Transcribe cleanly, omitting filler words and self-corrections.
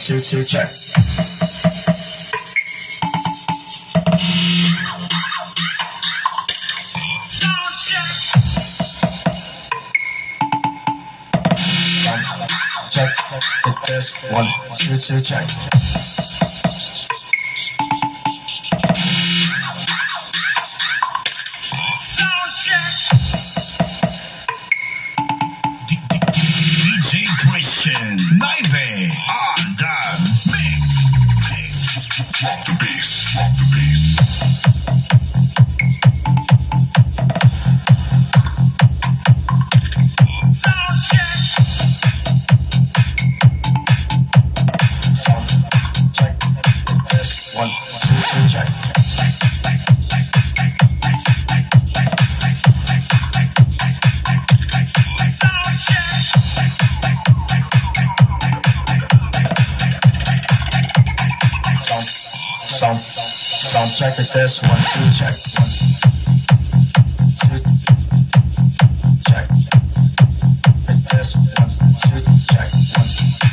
two, check. Sound check. Check. It test. 1, 2, check. Sound check. DJ Christian Naive on the mix. Drop the bass, drop the bass. Sound check. Sound check. Test. 1, 2, check. Sound check. Sound check the test. 1, 2, check. 1, 2, check. The test. 1, 2, check. 1.